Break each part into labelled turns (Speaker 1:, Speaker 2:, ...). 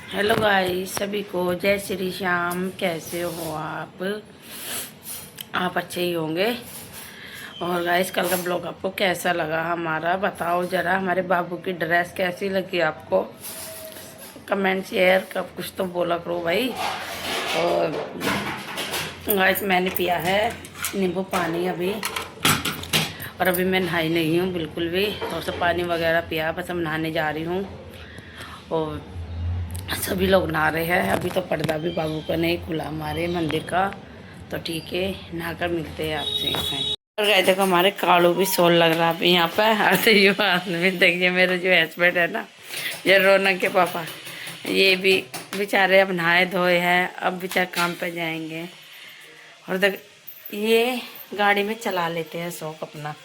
Speaker 1: Hello guys, सभी को जय श्री श्याम। कैसे हो आप अच्छे ही होंगे। और गाइस, कल का ब्लॉग आपको कैसा लगा हमारा बताओ ज़रा। हमारे बाबू की ड्रेस कैसी लगी आपको, कमेंट शेयर कब कुछ तो बोला करो भाई। और गाइस, मैंने पिया है नींबू पानी अभी, और अभी मैं नहाई नहीं हूँ बिल्कुल भी। थोड़ा सा पानी वगैरह पिया, बस हम नहाने जा रही हूँ। और सभी लोग नहा रहे हैं। अभी तो पर्दा भी बाबू का नहीं खुला हमारे मंदिर का, तो ठीक है, नहाकर मिलते हैं आपसे। और गए देखो, हमारे कालू भी सोल लग रहा है यहाँ पे। आते ही आदमी देखिए, मेरे जो हस्बैंड है ना, ये रौनक के पापा, ये भी बेचारे अब नहाए धोए हैं, अब बेचारे काम पे जाएंगे। और देख, ये गाड़ी में चला लेते हैं शौक अपना।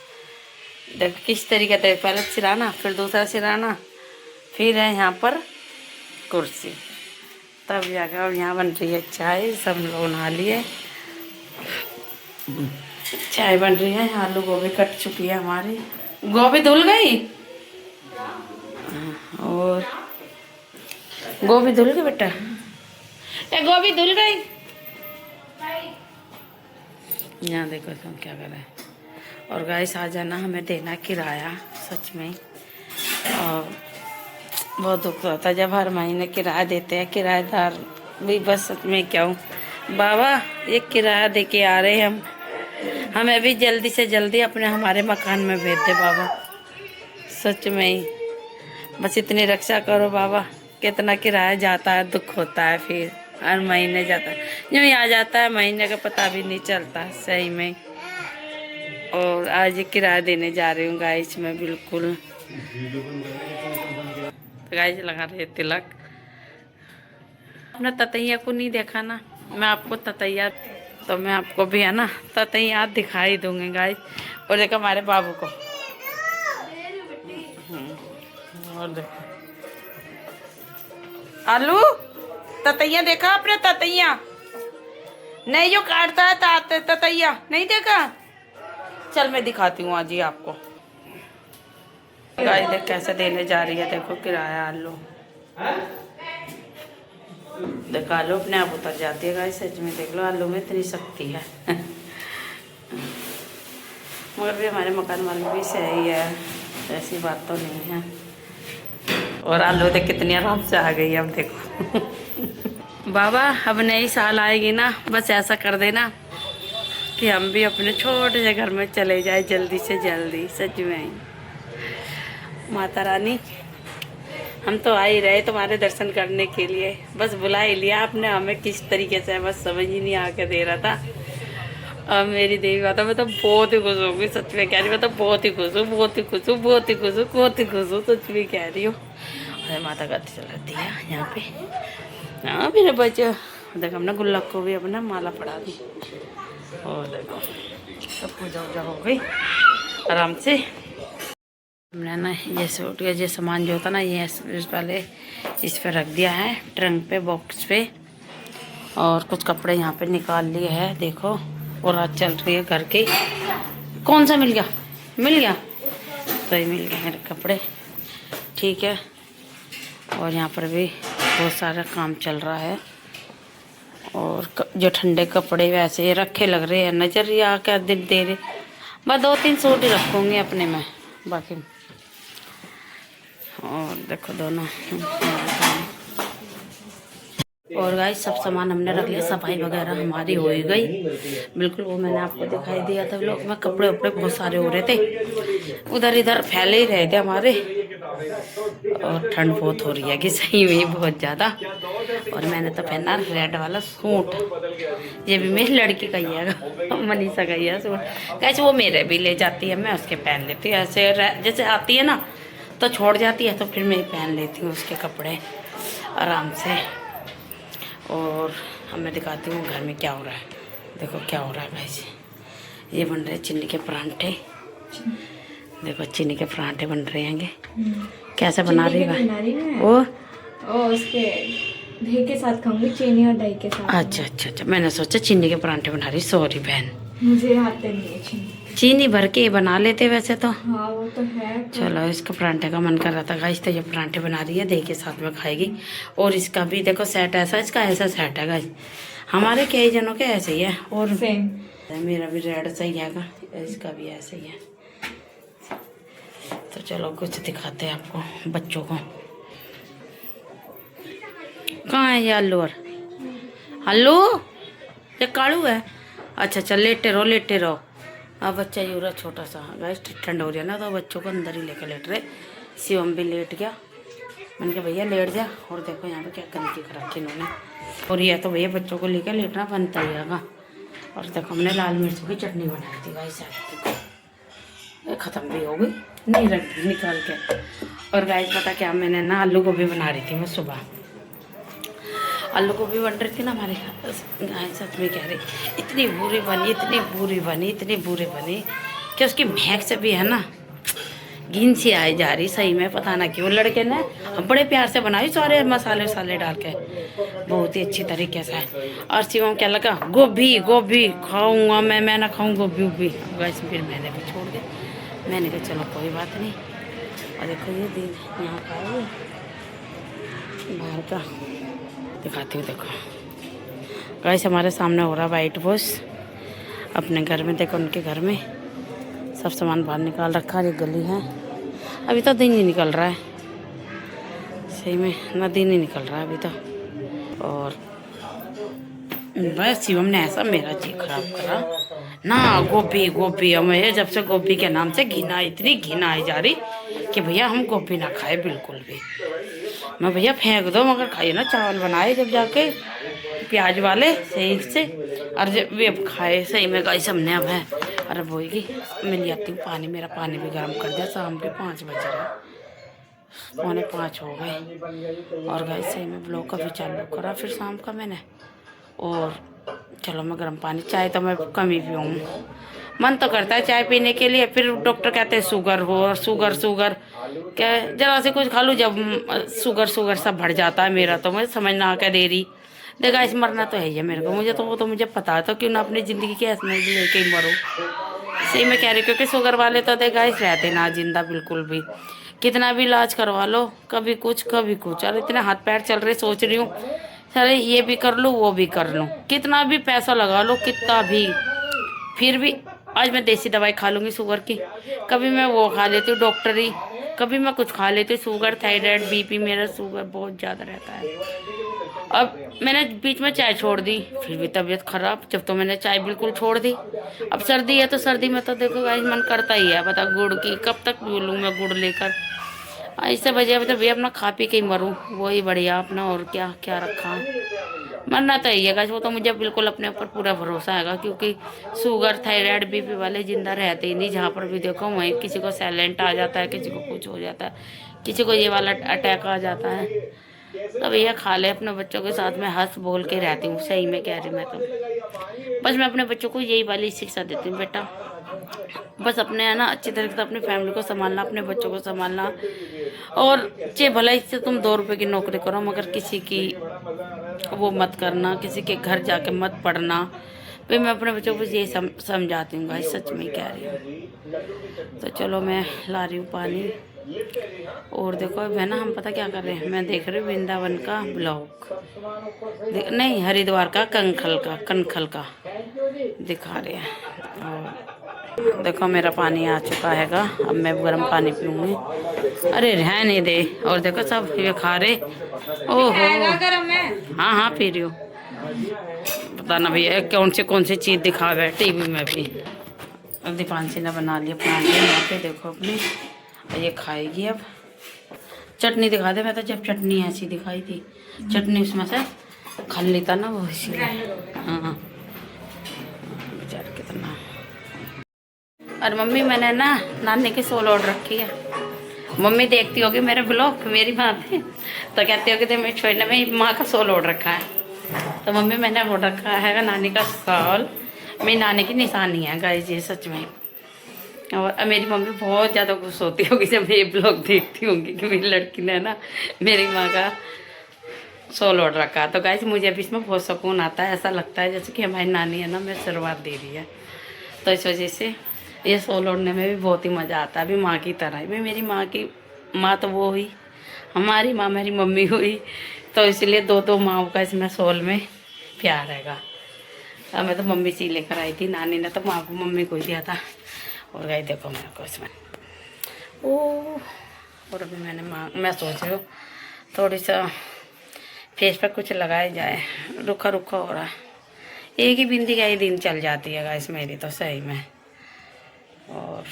Speaker 1: देख किस तरीके से, पहले सिराना, फिर दूसरा सिराना, फिर है यहाँ पर कुर्सी, तब जाकर। और यहाँ बन रही है चाय, सब लोग नहा लिए, चाय बन रही है। आलू गोभी कट चुकी है हमारी, गोभी धुल गई। और गोभी धुल गई बेटा, ए गोभी धुल गई। यहाँ देखो तुम क्या कर रहे हैं। और गाइस, आ जाना, हमें देना किराया सच में। और बहुत दुख होता है जब हर महीने किराया देते हैं। किराएदार भी बस सच में क्या हूँ बाबा, ये किराया दे के आ रहे हैं हमें भी जल्दी से जल्दी अपने हमारे मकान में भेज दे बाबा, सच में ही। बस इतनी रक्षा करो बाबा। कितना किराया जाता है, दुख होता है, फिर हर महीने जाता है, यूँ ही आ जाता है, महीने का पता भी नहीं चलता सही में। और आज ये किराया देने जा रही हूँ गाइस मैं, बिल्कुल। गाइस लगा रहे तिलक। अपना ततैया को नहीं देखा ना, मैं आपको ततैया, तो मैं आपको भी है ना ततैया दिखाई दूंगी गाइस। और देखो हमारे बाबू को, और देखो आलू, ततैया देखा आपने? ततैया नहीं, जो काटता है ततैया नहीं देखा। चल मैं दिखाती हूँ आज ही आपको। गाइस देख कैसे देने जा रही है, देखो किराया। आलू देख, आलू अपने आप उतर जाती है गाइस, सच में देख लो, आलू में इतनी शक्ति है। मगर भी हमारे मकान वाले भी सही है, ऐसी बात तो नहीं है। और आलू देख कितनी आराम से आ गई अब देखो। बाबा अब नई साल आएगी ना, बस ऐसा कर देना कि हम भी अपने छोटे से घर में चले जाए जल्दी से जल्दी, सच में। माता रानी, हम तो आ ही रहे तुम्हारे दर्शन करने के लिए, बस बुला ही लिया आपने हमें किस तरीके से, बस समझ ही नहीं आके दे रहा था। अब मेरी देवी माता, मैं तो बहुत ही खुश होगी, सच में कह रही हूँ। मैं तो बहुत ही खुश हूँ, बहुत ही खुश हूँ, बहुत ही खुश हूँ, बहुत ही खुश हूँ, सच में कह रही हूँ। अरे माता का चलाती है यहाँ पे। हाँ मेरे बच्चे, देखो हमने गुल्लक को भी अपना माला पड़ा दी। और देखो सब पूजा वूजा हो गई आराम से। हमने ना ये सूट का जो सामान जो था ना, ये इस वाले इस पे रख दिया है, ट्रंक पे, बॉक्स पे। और कुछ कपड़े यहाँ पे निकाल लिए हैं, देखो। और आज चल रही है घर के। कौन सा मिल गया? मिल गया तो ये मिल गया मेरे कपड़े, ठीक है। और यहाँ पर भी बहुत सारा काम चल रहा है। और जो ठंडे कपड़े वैसे रखे लग रहे हैं, नजर या क्या दिन दे रहे। बस 2-3 सूट ही रखूँगी अपने में, बाकी। और देखो दोनों। और गाइस सब सामान हमने रख लिया, सफाई वगैरह हमारी हो ही गई बिल्कुल। वो मैंने आपको दिखाई दिया था लोग में, कपड़े वपड़े बहुत सारे हो रहे थे, उधर इधर फैले ही रहे थे हमारे। और ठंड बहुत हो रही है कि सही में बहुत ज़्यादा। और मैंने तो पहना रेड वाला सूट, ये भी मेरी लड़की का ही है, मनीषा का ही है सूट। कैसे वो मेरे भी ले जाती है, मैं उसके पहन लेती हूँ। ऐसे जैसे आती है ना तो छोड़ जाती है, तो फिर मैं पहन लेती हूँ उसके कपड़े आराम से। और अब मैं दिखाती हूँ घर में क्या हो रहा है। देखो क्या हो रहा है भाई, ये बन रहे चीनी के परांठे। देखो चीनी के परांठे बन रहे हैं। कैसे बना रही है वो?
Speaker 2: उसके दही के साथ खाऊंगी, चीनी और दही के साथ।
Speaker 1: अच्छा अच्छा अच्छा, मैंने सोचा चीनी के परांठे बना रही। सॉरी बहन,
Speaker 2: मुझे आते नहीं है चीनी।
Speaker 1: चीनी भर के बना लेते वैसे तो।
Speaker 2: हाँ वो तो है।
Speaker 1: चलो इसका परांठे का मन कर रहा था गाइस, तो ये परांठे बना रही है, दही के साथ में खाएगी। और इसका भी देखो सेट ऐसा, इसका ऐसा सेट है गाइस, हमारे कई जनों के ऐसे ही है। और
Speaker 2: सेम
Speaker 1: मेरा भी रेड सही है, इसका भी ऐसे ही है। तो चलो कुछ दिखाते हैं आपको बच्चों को। कहाँ है ये आलू? और आलू ये कालू है। अच्छा चल लेटे रहो लेटे रहो। अब बच्चा यूरा छोटा सा गाइस, ठंड हो रही है ना तो बच्चों को अंदर ही लेकर लेट रहे। शिवम भी लेट गया, मैंने कहा भैया लेट जा। और देखो यहाँ पे क्या गंदगी कर रखी इन्होंने। और ये तो भैया बच्चों को लेकर लेटना बनता ही है। और देखो हमने लाल मिर्चों की चटनी बनाई थी गाइस, ये ख़त्म भी हो गई, नहीं रख दी निकाल के। और गाइस पता क्या, मैंने ना आलू गोभी बना रही थी मैं सुबह, आलू गोभी बन रही थी ना हमारे गाय, सच में कह रही इतनी बुरी बनी, इतनी बुरी बनी, इतनी बुरी बनी कि उसकी महक से भी है ना घिन सी आई जा रही सही में, पता ना क्यों। लड़के ने बड़े प्यार से बनाई, सारे मसाले वसाले डाल के बहुत ही अच्छी तरीके से। और शिवम क्या लगा, गोभी गोभी खाऊंगा मैं ना खाऊँ गोभी वोभी। वैसे फिर मैंने भी छोड़ दिया, मैंने कहा चलो कोई बात नहीं। और देखो ये दिन यहाँ का है, बाहर का दिखाती हूँ। देखो गाइस हमारे सामने हो रहा वाइट वॉश अपने घर में। देखो उनके घर में सब सामान बाहर निकाल रखा है। ये गली है, अभी तो दिन ही निकल रहा है, सही में ना दिन ही निकल रहा है अभी तो। और बस शिवम ने ऐसा मेरा जी खराब करा ना, गोभी गोभी। हमें जब से गोभी के नाम से घिना, इतनी घिना आई जा रही कि भैया हम गोभी ना खाए बिल्कुल भी। मैं भैया फेंक दो, मगर खाइए ना, चावल बनाए जब जाके प्याज वाले सही से, और जब वे अब खाए सही में गाइस हमने। अब है अरे बोएगी, मैं ले आती हूँ पानी, मेरा पानी भी गर्म कर दिया। शाम के 5 बज रहे, 4:45 हो गए। और गाइस सही में ब्लॉग का भी चालू करा फिर शाम का मैंने। और चलो मैं गर्म पानी, चाय तो मैं कम ही पीऊँ, मन तो करता है चाय पीने के लिए। फिर डॉक्टर कहते हैं शुगर हो, शुगर क्या जरा से कुछ खा लूँ जब शुगर सब बढ़ जाता है मेरा। तो मुझे समझ ना आकर दे रही देखा, इस मरना तो है ही है मेरे को, मुझे तो वो तो मुझे पता है, तो क्यों ना अपनी ज़िंदगी की ऐसे भी लेके ही मरो। सही में कह रही, क्योंकि शुगर वाले तो देखा इस रहते ना जिंदा बिल्कुल भी, कितना भी इलाज करवा लो कभी कुछ कभी कुछ। और इतने हाथ पैर चल रहे, सोच रही हूँ अरे ये भी कर लूँ वो भी कर लूँ, कितना भी पैसा लगा लो कितना भी, फिर भी आज मैं देसी दवाई खा लूँगी शुगर की, कभी मैं वो खा लेती हूँ डॉक्टरी, कभी मैं कुछ खा लेती हूँ। शुगर थायराइड बीपी मेरा शुगर बहुत ज़्यादा रहता है। अब मैंने बीच में चाय छोड़ दी, फिर भी तबीयत खराब, जब तो मैंने चाय बिल्कुल छोड़ दी। अब सर्दी है तो सर्दी में तो देखो गाइस मन करता ही है, बता गुड़ की कब तक बोलूँ मैं गुड़ लेकर। ऐसे बजे अब तो भैया अपना खा पी के ही मरूँ, वही बढ़िया अपना। और क्या क्या रखा, मरना तो ही है गाइस, वो तो मुझे बिल्कुल अपने ऊपर पूरा भरोसा है, क्योंकि शुगर थायराइड बीपी वाले जिंदा रहते ही नहीं। जहाँ पर भी देखो वहीं किसी को साइलेंट आ जाता है, किसी को कुछ हो जाता है, किसी को ये वाला अटैक आ जाता है। तो भैया खा ले, अपने बच्चों के साथ में हंस बोल के रहती हूँ, सही में कह रही मैं तो। बस मैं अपने बच्चों को यही वाली शिक्षा देती हूँ, बेटा बस अपने है ना अच्छी तरीके से अपनी फैमिली को संभालना, अपने बच्चों को संभालना। और चे भला इससे तुम 2 रुपए की नौकरी करो, मगर किसी की वो मत करना, किसी के घर जाके मत पढ़ना। फिर मैं अपने बच्चों को ये समझाती हूँ गाइस, सच में कह रही हूँ। तो चलो मैं ला रही हूँ पानी। और देखो अब है ना हम पता क्या कर रहे हैं, मैं देख रही हूँ वृंदावन का ब्लॉग, नहीं हरिद्वार का कनखल का दिखा रहे हैं। और देखो मेरा पानी आ चुका हैगा, अब मैं गर्म पानी पीऊँगी। अरे रहने दे। और देखो सब ये खा रहे, ओहो हाँ हाँ पी रही हूँ, पता ना भैया कौन सी चीज़ दिखा रहा है टीवी में भी। अब दीपांशी ने बना लिया परांठे यहाँ पे, देखो अपनी ये खाएगी। अब चटनी दिखा दे, मैं तो जब चटनी ऐसी दिखाई थी, चटनी उसमें से खा लेता ना वो, इसीलिए। हाँ बेचारा कितना। और मम्मी मैंने ना नानी की सोल ऑर्डर रखी है, मम्मी देखती होगी मेरे ब्लॉग, मेरी बात है तो कहती होगी तो मेरी छोटी ने मेरी माँ का सोल ऑर्डर रखा है। तो मम्मी मैंने ऑर्डर रखा है नानी का सॉल, मेरी नानी की निशानी है गाइस ये सच में। और मेरी मम्मी बहुत ज़्यादा खुश होती होगी जब ये ब्लॉग देखती होंगी कि मेरी लड़की ने ना मेरी माँ का सोल ऑर्डर रखा है। तो गाइस मुझे अभी इसमें बहुत सुकून आता है, ऐसा लगता है जैसे कि हमारी नानी है ना मेरे आशीर्वाद दे रही है। तो इस वजह से ये शॉल ओढ़ने में भी बहुत ही मज़ा आता है, अभी माँ की तरह ही। मेरी माँ की माँ तो वो हुई, हमारी माँ मेरी मम्मी हुई, तो इसलिए दो दो माँओं का इसमें शॉल में प्यार हैगा। हमें तो मम्मी सी लेकर आई थी, नानी ने तो माँ को मम्मी को ही दिया था। और गई देखो मेरे को इसमें ओ। और अभी मैं सोच रही हूँ थोड़ी सा फेस पर कुछ लगाया जाए, रुखा रुखा हो रहा। एक ही बिंदी का ही दिन चल जाती है गाइस मेरी तो सही में। और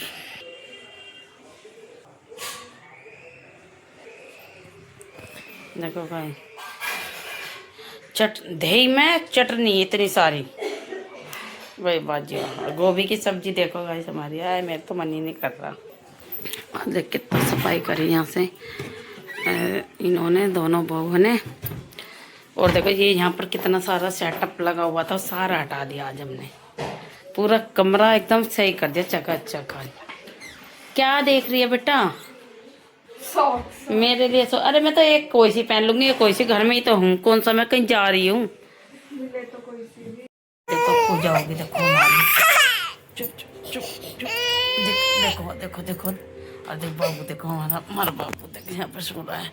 Speaker 1: देखो भाई दही में चटनी इतनी सारी वही बाजी। और गोभी की सब्जी देखो गाइस हमारी आए, मेरे तो मन ही नहीं कर रहा। देख कितना सफाई करी यहाँ से इन्होंने, दोनों बहू ने। और देखो ये यहाँ पर कितना सारा सेटअप लगा हुआ था, सारा हटा दिया आज हमने। पूरा कमरा एकदम सही कर दिया, चकाचक। क्या देख रही है बेटा? मेरे लिए अरे मैं तो एक कोई सी पहन लूंगी, ये कोई सी घर में ही तो हूँ, कौन सा मैं कहीं जा रही हूँ। देखो खो जाओगी, देखो चुप चुप चुप चुप। देखो देखो देखो, अरे बाबू देखो हमारा बाबू देखो यहाँ पर सो रहा है।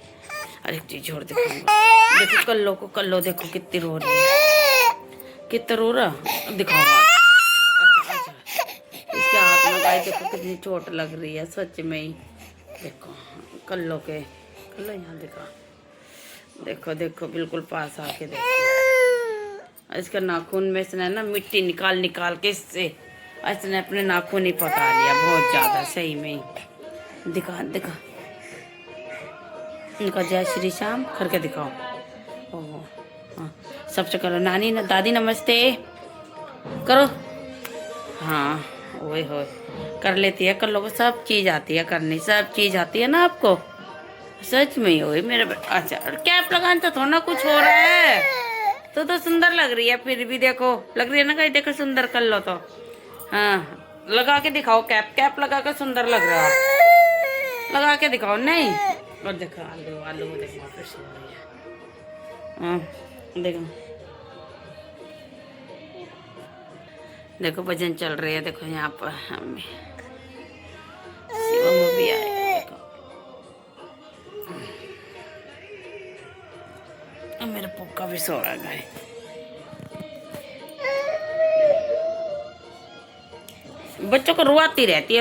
Speaker 1: अरे एक चीज और दिखाऊंगा, देखो कल्लो देखो कितनी रो रही है, कितना रो रहा दिखाऊंगा। अच्छा इसके हाथ में गाय देखो कितनी चोट लग रही है सच में ही। देखो कल्लो यहाँ दिखा, देखो देखो बिल्कुल पास आके देखो। इसका नाखून में इसने ना मिट्टी निकाल के इससे इसने अपने नाखून ही पका लिया बहुत ज्यादा सही में ही। दिखा इनका जय श्री श्याम करके दिखाओ। ओह हाँ सबसे करो, नानी ना दादी नमस्ते करो। हाँ वही हो कर लेती है, कर लो, सब चीज आती है करनी, सब चीज आती है ना आपको, सच में ही हो मेरे। अच्छा कैप लगाने तो थोड़ा कुछ हो रहा है, तो सुंदर लग रही है फिर भी। देखो लग रही है ना कहीं, देखो सुंदर कर लो तो। हाँ लगा के दिखाओ, कैप लगा कर सुंदर लग रहा है, लगा के दिखाओ। नहीं और देखो आलू देखो कैसे हो रही है। हाँ देखो भजन चल रही है, देखो यहाँ पर हमें शिवम भी आए। देखो मेरा पुक्का भी सो रहा है। बच्चों को रुआती रहती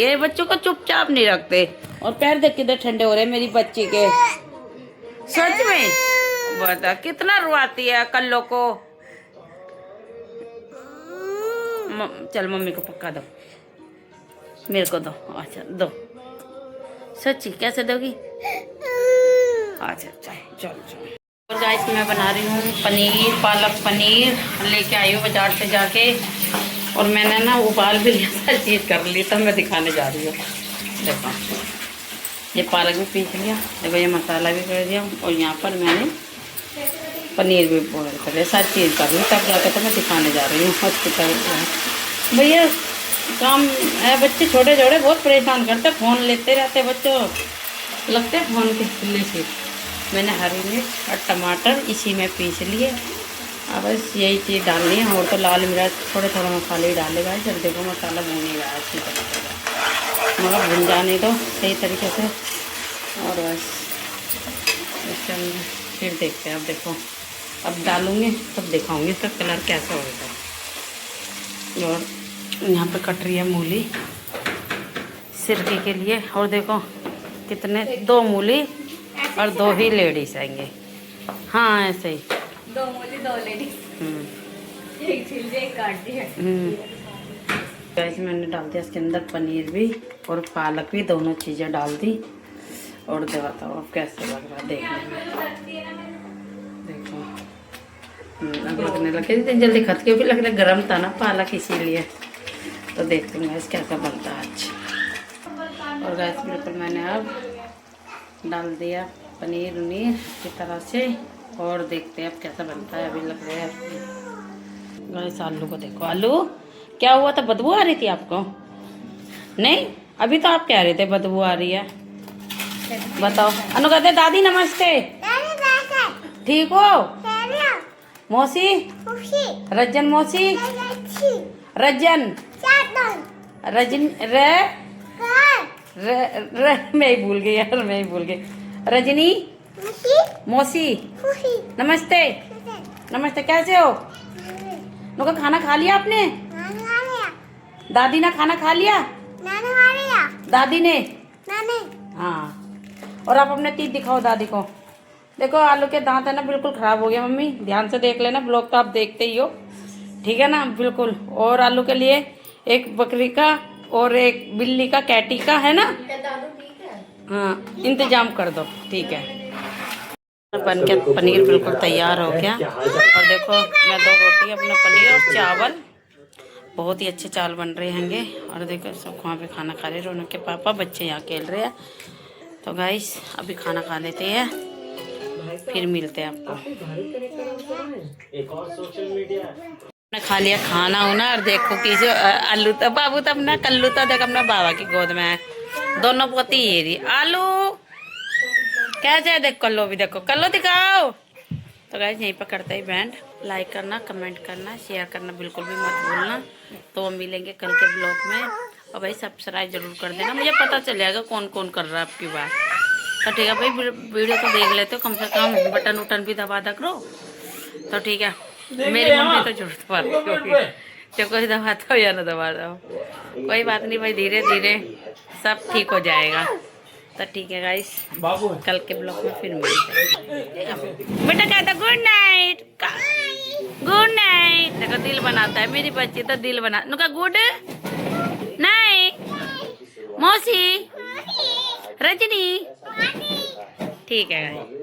Speaker 1: है, बच्चों को चुपचाप नहीं रखते। और पैर देख किधर ठंडे हो रहे हैं मेरी बच्ची के, सच में बता कितना रुआती है कल्लो को। चल मम्मी को पक्का दो, मेरे को दो। अच्छा दो, सच्ची कैसे दोगी? अच्छा चल। और गाइस मैं बना रही हूँ पनीर, पालक पनीर लेके आई हूँ बाजार से जाके। और मैंने ना उबाल भी लिया, सारी चीज़ कर ली, तब मैं दिखाने जा रही हूँ। देखो ये पालक भी पीस लिया, देखो ये मसाला भी कर दिया, और यहाँ पर मैंने पनीर भी बॉयल कर लिया, सारी चीज़ कर ली, तब जाकर तो मैं दिखाने जा रही हूँ हॉस्पिटल। भैया काम है, बच्चे छोटे बहुत परेशान करते, फ़ोन लेते रहते बच्चों, लगते फ़ोन के खुले से। मैंने हरी मिर्च और टमाटर इसी में पीस लिए, अब बस यही चीज़ डालनी है। और तो लाल मिर्च थोड़े मसाले ही डालेगा। जब देखो मसाला भून ही रहा है अच्छी तरह, मगर भून जाने दो सही तरीके से। और बस इसके अंदर फिर देखते हैं, अब देखो अब डालूँगी तब दिखाऊँगी इसका कलर कैसा होगा। और यहाँ पे कट रही है मूली सिरके के लिए। और देखो कितने, 2 मूली और 2 ही लेडीज आएंगे। हाँ ऐसे ही
Speaker 2: 2 मूली 2 लेडीज, एक छिल एक काट दी है।
Speaker 1: मैंने डाल दिया इसके अंदर पनीर भी और पालक भी, दोनों चीज़ें डाल दी। और बताओ अब कैसे लग रहा है देखने में। देखो अब लगने लगे इतनी जल्दी खत के भी लग रहा है, गर्म था ना पालक इसीलिए। तो देखते हैं गैस कैसा बनता है आज। और गैस बिल्कुल मैंने अब डाल दिया पनीर उनीर अच्छी तरह से, और देखते हैं अब कैसा बनता है। अभी लग रहा है गैस आलू को देखो, आलू क्या हुआ था, बदबू आ रही थी आपको? नहीं अभी तो आप कह रहे थे बदबू आ रही है। बताओ अनु कहते दादी नमस्ते, ठीक हो? मौसी रज्जन, मौसी रज्जन, रजनी रे रे रे मैं ही भूल गई यार, मैं ही भूल गई। रजनी मौसी नमस्ते। नमस्ते, कैसे हो? नुका खाना खा लिया आपने? दादी ने खाना खा लिया? दादी ने? हाँ। और आप अपने तीत दिखाओ दादी को। देखो आलू के दांत है ना बिल्कुल खराब हो गया मम्मी, ध्यान से देख लेना, ब्लॉग तो आप देखते ही हो, ठीक है ना? बिल्कुल। और आलू के लिए एक बकरी का और एक बिल्ली का कैटी का है ना, हाँ इंतजाम कर दो, ठीक है। बन के पनीर बिल्कुल तैयार हो गया। और देखो मैं 2 रोटी अपना पनीर और चावल, बहुत ही अच्छे चावल बन रहे हैंगे। और देखो सब वहाँ पे खाना खा रहे, रौनक के पापा, बच्चे यहाँ खेल रहे हैं। तो गाइस अभी खाना खा लेते हैं, फिर मिलते हैं आपको। मैंने खा लिया खाना होना। और देखो कि जो आलू तो बाबू तो अपना कल्लू तो देख अपना बाबा की गोद में है, दोनों पोती ये रही। आलू कैसे है? देख कल्लो भी, देखो कल्लो दिखाओ। तो गाइस यहीं पर करते ही बैंड। लाइक करना, कमेंट करना, शेयर करना बिल्कुल भी मत भूलना। तो मिलेंगे कल के ब्लॉग में। और भाई सब्सक्राइब जरूर कर देना, मुझे पता चल जाएगा कौन कौन कर रहा है आपकी बात। तो ठीक है भाई, वीडियो तो देख लेते हो, कम से कम बटन उटन भी दबा करो। तो ठीक है, मेरी मम्मी तो जरूर दबाती होगी, तो कोई दबाता हो या ना दबाता हो, कोई बात नहीं भाई, धीरे धीरे सब ठीक हो जाएगा। तो ठीक है गाइस, कल के ब्लॉग में फिर मिलते हैं। बेटा कहता गुड नाइट, गुड नाइट। देखो दिल बनाता है मेरी बच्ची, तो दिल बना नुका गुड नाइट। मौसी, रजनी, ठीक है गाइस।